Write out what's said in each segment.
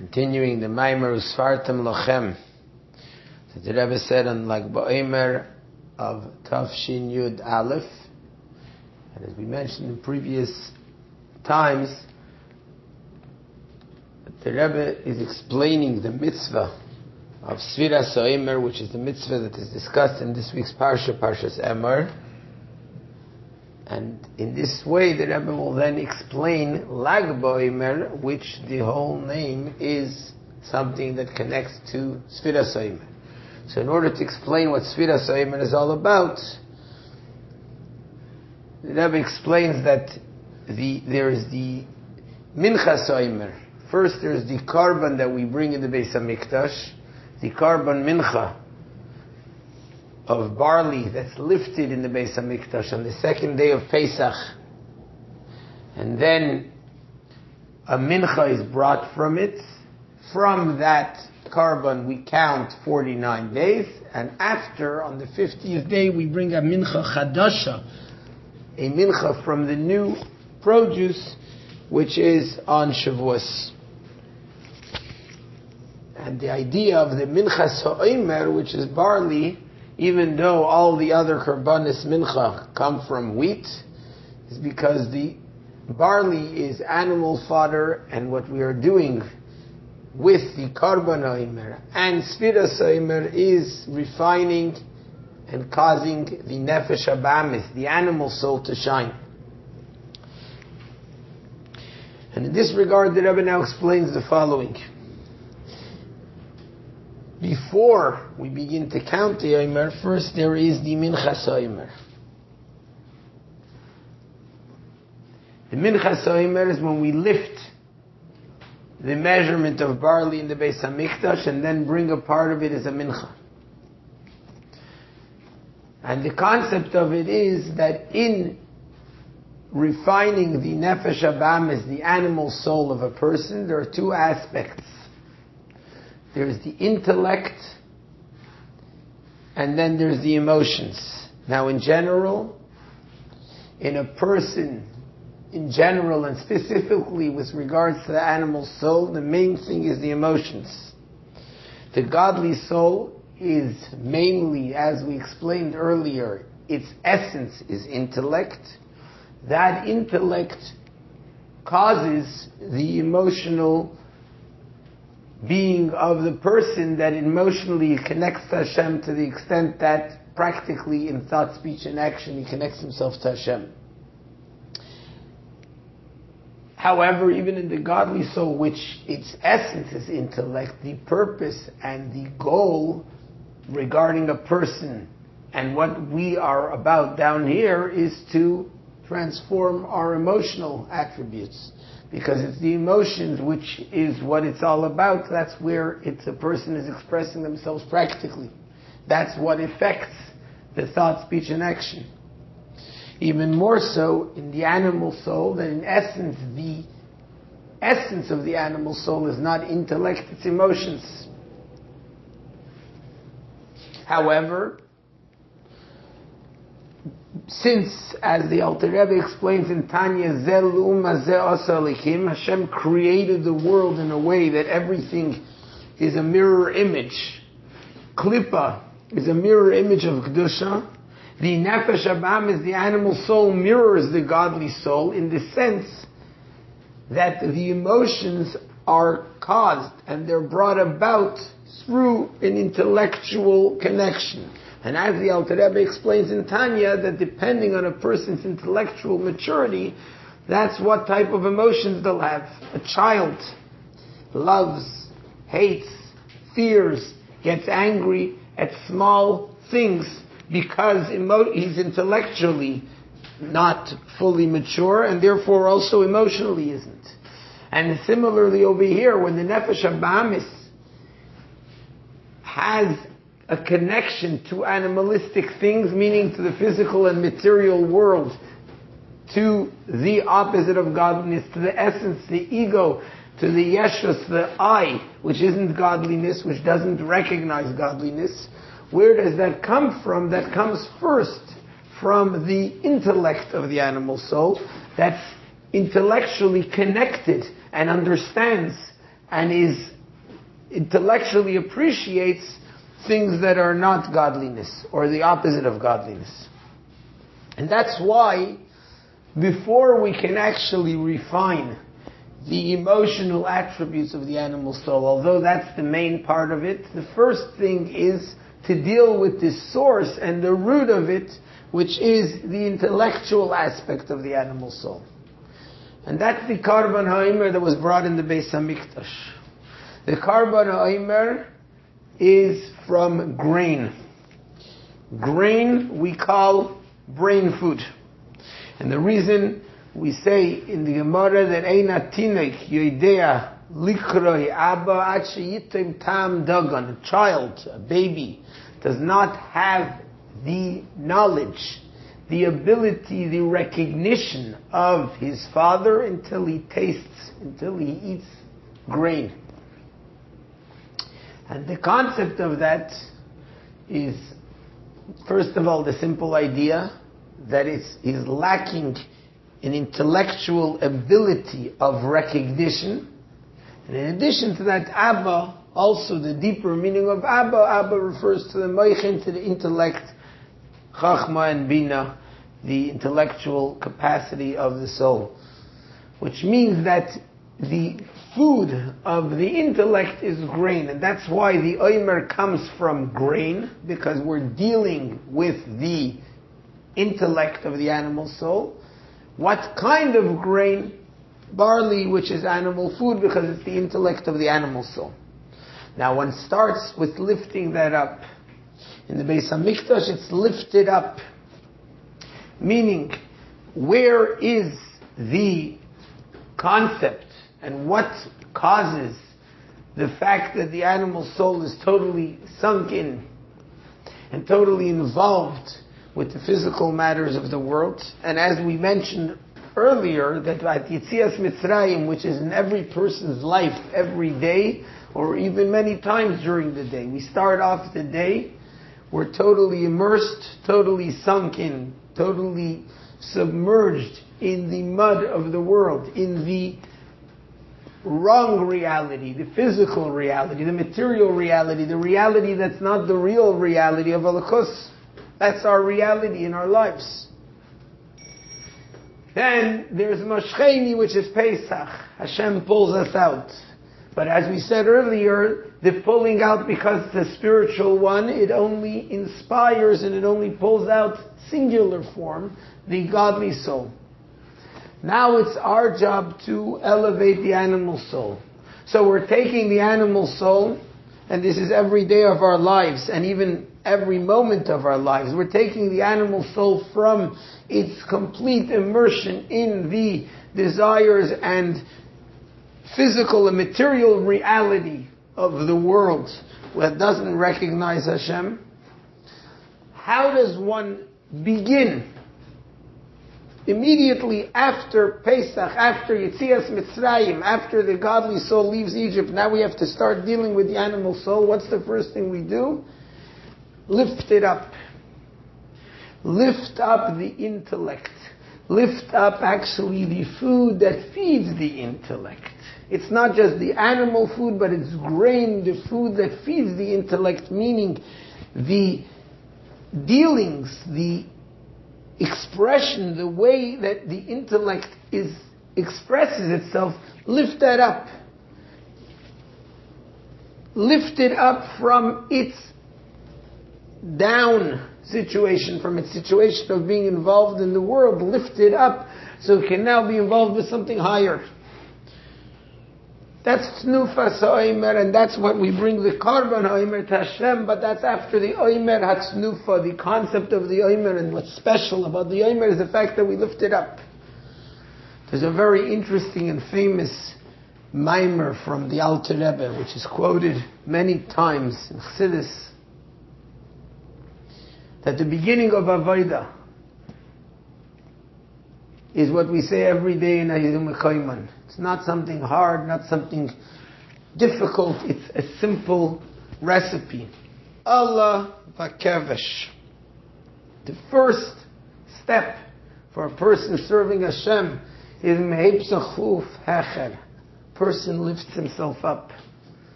Continuing the Maimer וספרתם lochem. So the Rebbe said on Lag Ba'omer of Tafshin Yud Aleph, and as we mentioned in previous times, the Rebbe is explaining the mitzvah of Sfiras Omer, which is the mitzvah that is discussed in this week's Parsha, Parshas Emor. And in this way, the Rebbe will then explain Lag Ba'omer, which the whole name is something that connects to Sfiras Omer. So in order to explain what Sfiras Omer is all about, the Rebbe explains that there is the Minchas Omer. First there is the Karban that we bring in the Beis HaMikdash, the Karban Mincha of barley that's lifted in the Beis HaMikdash on the second day of Pesach. And then a mincha is brought from it. From that Karban we count 49 days, and after, on the 50th day, we bring a mincha chadasha, a mincha from the new produce, which is on Shavuos. And the idea of the minchas ha'omer, which is barley, even though all the other karbanis mincha come from wheat, is because the barley is animal fodder, and what we are doing with the karban ha'omer and sfiras ha'omer is refining and causing the nefesh habamis, the animal soul, to shine. And in this regard, the Rebbe now explains the following. Before we begin to count the Omer, first there is the Minchas Omer. The Minchas Omer is when we lift the measurement of barley in the Beis HaMikdash and then bring a part of it as a mincha. And the concept of it is that in refining the nefesh habamis, the animal soul of a person, there are two aspects. There's the intellect, and then there's the emotions. Now, in general, in a person, in general, and specifically with regards to the animal soul, the main thing is the emotions. The godly soul is mainly, as we explained earlier, its essence is intellect. That intellect causes the emotional being of the person that emotionally connects to Hashem to the extent that practically in thought, speech, and action he connects himself to Hashem. However, even in the godly soul, which its essence is intellect, the purpose and the goal regarding a person and what we are about down here is to transform our emotional attributes. Because it's the emotions which is what it's all about. That's where a person is expressing themselves practically. That's what affects the thought, speech, and action. Even more so in the animal soul, that in essence, the essence of the animal soul is not intellect, it's emotions. However, since, as the Alter Rebbe explains in Tanya, Hashem created the world in a way that everything is a mirror image. Klippa is a mirror image of Kedusha. The Nefesh Habamis, the animal soul, mirrors the godly soul in the sense that the emotions are caused and they're brought about through an intellectual connection. And as the Alter Rebbe explains in Tanya, that depending on a person's intellectual maturity, that's what type of emotions they'll have. A child loves, hates, fears, gets angry at small things because he's intellectually not fully mature and therefore also emotionally isn't. And similarly over here, when the Nefesh Habamis has a connection to animalistic things, meaning to the physical and material world, to the opposite of godliness, to the essence, the ego, to the yeshus, the I, which isn't godliness, which doesn't recognize godliness. Where does that come from? That comes first from the intellect of the animal soul, that's intellectually connected and understands and intellectually appreciates things that are not godliness, or the opposite of godliness. And that's why, before we can actually refine the emotional attributes of the animal soul, although that's the main part of it, the first thing is to deal with the source and the root of it, which is the intellectual aspect of the animal soul. And that's the Karban Ha'omer that was brought in the Beis HaMikdash. The Karban Ha'omer is from grain. Grain we call brain food. And the reason we say in the Gemara that Eina Tinek Yoidea Likroi Abba Ad Sheyitem Tam Dagan, a child, a baby, does not have the knowledge, the ability, the recognition of his father until he tastes, until he eats grain. And the concept of that is, first of all, the simple idea that he's lacking an intellectual ability of recognition. And in addition to that, Abba, also the deeper meaning of Abba, Abba refers to the moichin, to the intellect, Chachma and Bina, the intellectual capacity of the soul. Which means that the food of the intellect is grain, and that's why the Omer comes from grain, because we're dealing with the intellect of the animal soul. What kind of grain? Barley, which is animal food, because it's the intellect of the animal soul. Now one starts with lifting that up. In the Beis HaMikdash, it's lifted up. Meaning, where is the concept and what causes the fact that the animal soul is totally sunk in and totally involved with the physical matters of the world? And as we mentioned earlier, that at Yetzias Mitzrayim, which is in every person's life every day, or even many times during the day, we start off the day, we're totally immersed, totally sunk in, totally submerged in the mud of the world, in the wrong reality, the physical reality, the material reality, the reality that's not the real reality of Elokus. That's our reality in our lives. Then there's Moshcheni, which is Pesach. Hashem pulls us out. But as we said earlier, the pulling out, because the spiritual one, it only inspires and it only pulls out singular form, the godly soul. Now it's our job to elevate the animal soul. So we're taking the animal soul, and this is every day of our lives, and even every moment of our lives. We're taking the animal soul from its complete immersion in the desires and physical and material reality of the world that doesn't recognize Hashem. How does one begin? Immediately after Pesach, after Yetzias Mitzrayim, after the godly soul leaves Egypt, now we have to start dealing with the animal soul. What's the first thing we do? Lift it up. Lift up the intellect. Lift up actually the food that feeds the intellect. It's not just the animal food, but it's grain, the food that feeds the intellect, meaning the dealings, the expression, the way that the intellect expresses itself. Lift that up. Lift it up from its down situation, from its situation of being involved in the world. Lift it up so it can now be involved with something higher. That's Tznufa Ha'omer, and that's what we bring the Karban Ha'omer to Hashem, but that's after the Omer HaTznufa, the concept of the Omer, and what's special about the Omer is the fact that we lift it up. There's a very interesting and famous mimer from the Alter Rebbe, which is quoted many times in Chassidus, that the beginning of Avodah is what we say every day in Hayidum Chayman. It's not something hard, not something difficult. It's a simple recipe. Allah v'kevesh. The first step for a person serving Hashem is me'ipsachuf hecher. person lifts himself up.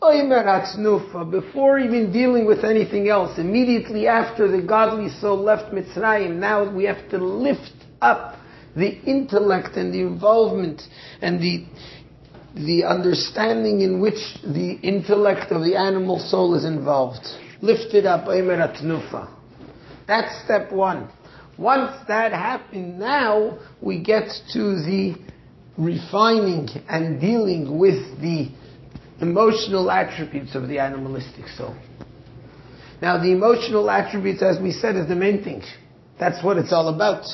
Before even dealing with anything else, immediately after the godly soul left Mitzrayim, now we have to lift up the intellect and the involvement and the understanding in which the intellect of the animal soul is involved. Lift it up, that's step one. Once that happened, now we get to the refining and dealing with the emotional attributes of the animalistic soul. Now the emotional attributes, as we said, is the main thing. That's what it's all about.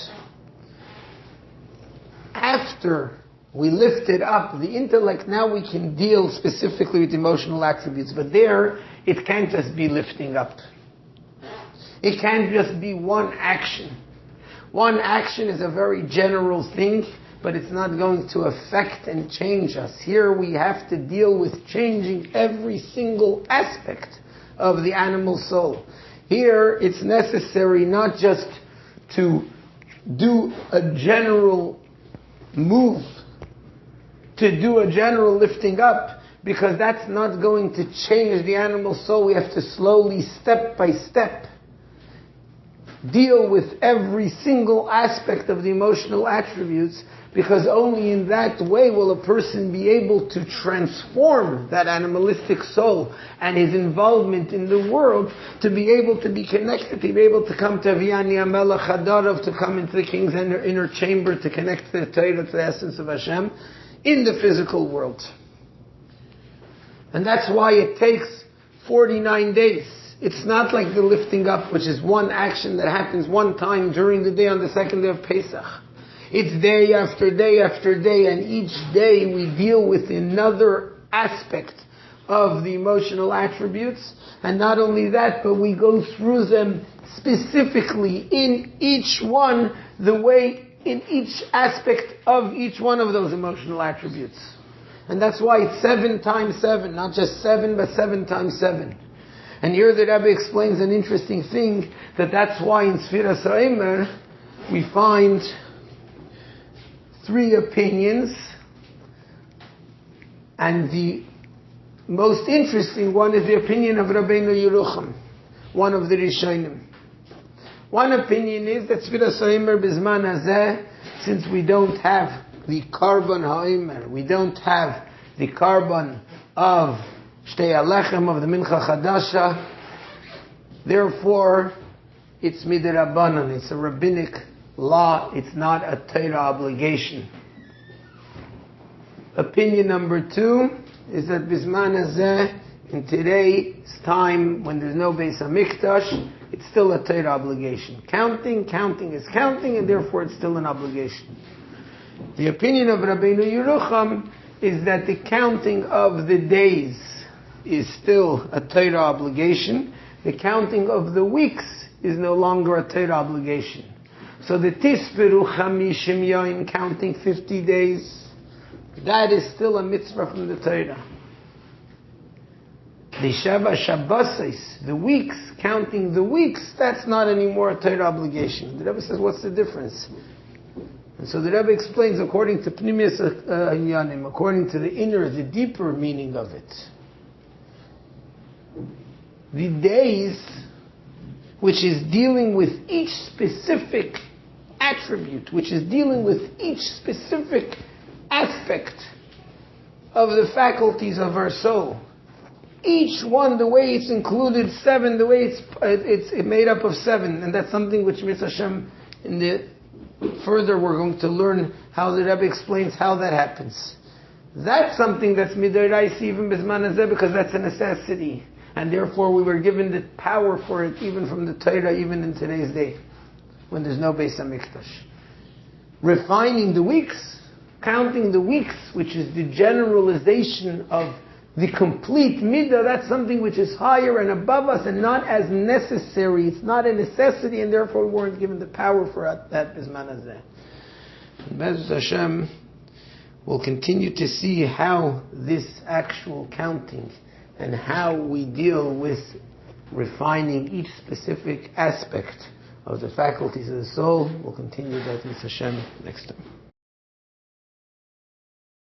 After we lifted up the intellect, now we can deal specifically with emotional attributes. But there, it can't just be lifting up. It can't just be one action. One action is a very general thing, but it's not going to affect and change us. Here we have to deal with changing every single aspect of the animal soul. Here it's necessary not just to do a general move, to do a general lifting up, because that's not going to change the animal soul. We have to slowly, step by step, deal with every single aspect of the emotional attributes, because only in that way will a person be able to transform that animalistic soul and his involvement in the world to be able to be connected, to be able to come to Aviyani Amelech Hadarov, to come into the king's inner chamber, to connect to the Torah, to the essence of Hashem, in the physical world. And that's why it takes 49 days. It's not like the lifting up, which is one action that happens one time during the day on the second day of Pesach. It's day after day after day, and each day we deal with another aspect of the emotional attributes. And not only that, but we go through them specifically in each one, the way, in each aspect of each one of those emotional attributes. And that's why it's 7 times 7, not just 7, but 7 times 7. And here the Rebbe explains an interesting thing, that's why in Sfiras HaOmer we find 3 opinions, and the most interesting one is the opinion of Rabbeinu Yerucham, one of the Rishonim. One opinion is that Sfiras HaOmer Bizman Hazeh, since we don't have the carbon HaOmer, we don't have the carbon of Shtei Alechem, of the Mincha Chadasha, therefore it's midirabanan, it's a rabbinic law, it's not a Torah obligation. Opinion number 2 is that Bizman Hazeh, in today's time when there's no Beis HaMikdash, it's still a Torah obligation. Counting is counting, and therefore it's still an obligation. The opinion of Rabbeinu Yerucham is that the counting of the days is still a Torah obligation. The counting of the weeks is no longer a Torah obligation. So the Tisperu Chamishim Yom, counting 50 days, that is still a mitzvah from the Torah. The Sheva Shabbosos, the weeks, counting the weeks, that's not anymore a Torah obligation. The Rebbe says, what's the difference? And so the Rebbe explains, according to Pnimius Inyanim, according to the inner, the deeper meaning of it. The days, which is dealing with each specific attribute, which is dealing with each specific aspect of the faculties of our soul. Each one, the way it's included 7, the way it's made up of 7, and that's something which Mitzvah Hashem, further we're going to learn how the Rebbe explains how that happens. That's something that's midoraisa even Bizman Hazeh, because that's a necessity. And therefore we were given the power for it even from the Torah, even in today's day, when there's no Beis HaMikdash. Refining the weeks, counting the weeks, which is the generalization of the complete midah, that's something which is higher and above us and not as necessary. It's not a necessity, and therefore we weren't given the power for that Bizman Hazeh. And Be'ez Hashem, we'll continue to see how this actual counting and how we deal with refining each specific aspect of the faculties of the soul. We'll continue that with Hashem next time.